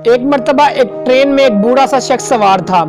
एक मर्तबा एक ट्रेन में एक बूढ़ा सा शख्स सवार था।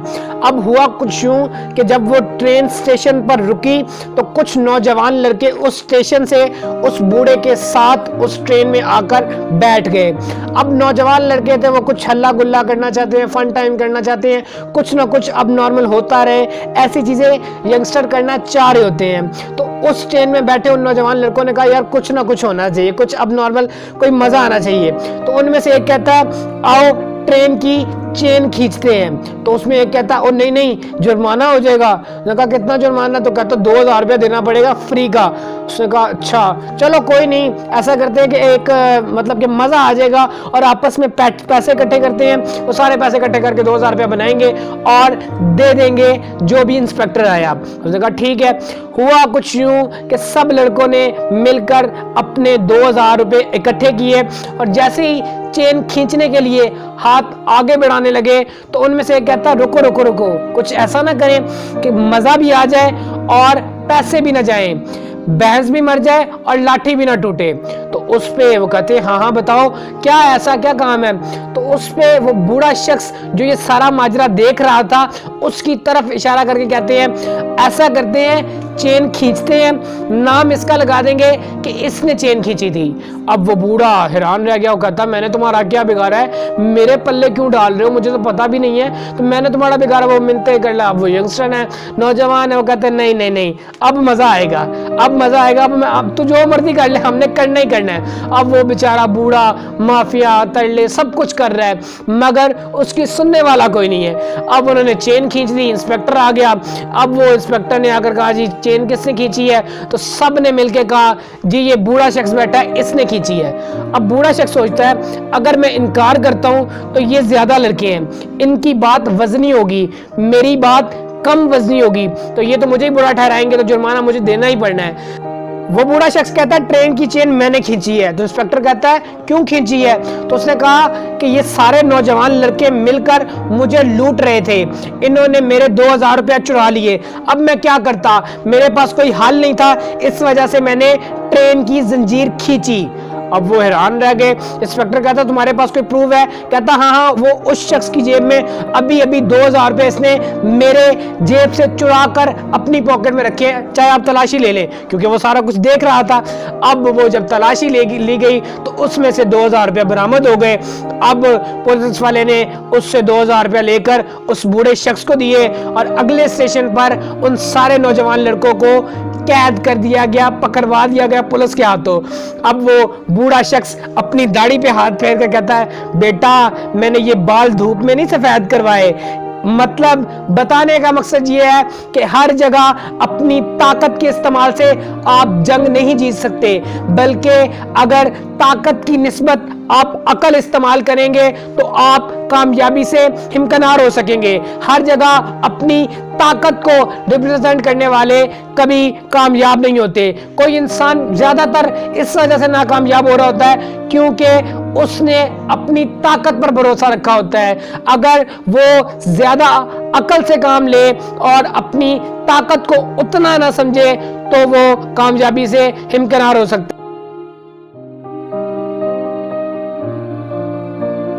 अब हुआ कुछ यूं कि जब वो ट्रेन स्टेशन पर रुकी तो कुछ नौजवान लड़के उस स्टेशन से उस बूढ़े के साथ उस ट्रेन में आकर बैठ गए। अब नौजवान लड़के थे, वो कुछ हल्ला गुल्ला करना चाहते हैं, फन टाइम करना चाहते हैं, कुछ ना कुछ अब नॉर्मल होता रहे, ऐसी चीजें यंगस्टर करना चाह रहे होते हैं। तो उस ट्रेन में बैठे उन नौजवान लड़कों ने कहा यार कुछ ना कुछ होना चाहिए, कुछ अब नॉर्मल कोई मजा आना चाहिए। तो उनमें से एक कहता है आओ ट्रेन की चेन खींचते हैं। तो उसमें एक कहता ओ नहीं नहीं जुर्माना हो जाएगा। उसने कहा कितना जुर्माना? तो कहता 2000 रुपया देना पड़ेगा फ्री का। उसने कहा अच्छा चलो कोई नहीं, ऐसा करते हैं कि एक मतलब कि मजा आ जाएगा और आपस में पैसे इकट्ठे करते हैं। वो सारे पैसे इकट्ठे करके 2000 रुपया बनाएंगे और दे देंगे जो भी इंस्पेक्टर आया। उसने कहा ठीक है। हुआ कुछ यूं कि सब लड़कों ने मिलकर अपने 2000 रुपये इकट्ठे किए और जैसे ही चेन खींचने के लिए हाथ आगे बढ़ाने लगे तो उनमें से एक कहता रुको रुको रुको, कुछ ऐसा ना करें कि मजा भी आ जाए और पैसे भी ना जाएं, भैंस भी मर जाए और लाठी भी ना टूटे। तो उस पे वो कहते हाँ हाँ बताओ क्या ऐसा क्या काम है। तो उस पे वो बूढ़ा शख्स जो ये सारा माजरा देख रहा था उसकी तरफ इशारा करके कहते हैं ऐसा करते हैं चेन खींचते हैं, नाम इसका लगा देंगे कि इसने चेन खींची थी। अब वो बूढ़ा हैरान रह गया, वो कहता मैंने तुम्हारा क्या बिगाड़ा है, मेरे पल्ले क्यों डाल रहे हो, मुझे तो पता भी नहीं है, तो मैंने तुम्हारा बिगाड़ा। वो मिलते कर ला। अब वो यंगस्टर है, नौजवान है, वो कहते नहीं नहीं नहीं अब मजा आएगा, अब मजा आएगा, अब तू जो मर्जी कर ले, हमने करना ही करना है। अब वो बेचारा बूढ़ा माफिया तरले सब कुछ कर रहा है मगर उसकी सुनने वाला कोई नहीं है। अब उन्होंने चेन खींच दी, इंस्पेक्टर आ गया। अब वो इंस्पेक्टर ने आकर कहा जी चेन किसने खींची है? तो सब ने मिलकर कहा जी ये बूढ़ा शख्स बैठा है इसने खींची है। अब बूढ़ा शख्स सोचता है अगर मैं इनकार करता हूं तो ये ज्यादा लड़के हैं, इनकी बात वजनी होगी, मेरी बात कम वजनी होगी, तो ये तो मुझे ही बुरा ठहराएंगे, तो जुर्माना मुझे देना ही पड़ना है। वो बूढ़ा शख्स कहता है ट्रेन की चेन मैंने खींची है। तो इंस्पेक्टर कहता है क्यों खींची है? तो उसने कहा कि ये सारे नौजवान लड़के मिलकर मुझे लूट रहे थे, इन्होंने मेरे 2000 रुपया चुरा लिए, अब मैं क्या करता, मेरे पास कोई हल नहीं था, इस वजह से मैंने ट्रेन की जंजीर खींची। अब वो हैरान रह गए। इंस्पेक्टर कहता तुम्हारे पास कोई प्रूफ है? कहता हाँ हाँ वो उस शख्स की जेब में अभी अभी 2000 रुपए इसने मेरे जेब से चुरा कर अपनी पॉकेट में रखे, चाहे आप तलाशी ले लें, क्योंकि वो सारा कुछ देख रहा था। अब वो जब तलाशी ली गई तो उसमें से 2000 रुपया बरामद हो गए। अब पुलिस वाले ने उससे 2000 रुपया लेकर उस बूढ़े शख्स को दिए और अगले स्टेशन पर उन सारे नौजवान लड़कों को कैद कर दिया गया, पकड़वा दिया गया पुलिस के हाथों। अब वो बूढ़ा शख्स अपनी दाढ़ी पे हाथ फेर कर कहता है बेटा मैंने ये बाल धूप में नहीं सफेद करवाए। मतलब बताने का मकसद ये है कि हर जगह अपनी ताकत के इस्तेमाल से आप जंग नहीं जीत सकते, बल्कि अगर ताकत की निस्बत आप अकल इस्तेमाल करेंगे तो आप कामयाबी से हिमकनार हो सकेंगे। हर जगह अपनी ताकत को रिप्रेजेंट करने वाले कभी कामयाब नहीं होते। कोई इंसान ज्यादातर इस वजह से नाकामयाब हो रहा होता है क्योंकि उसने अपनी ताकत पर भरोसा रखा होता है। अगर वो ज्यादा अकल से काम ले और अपनी ताकत को उतना ना समझे तो वो कामयाबी से हिमकनार हो सकता है।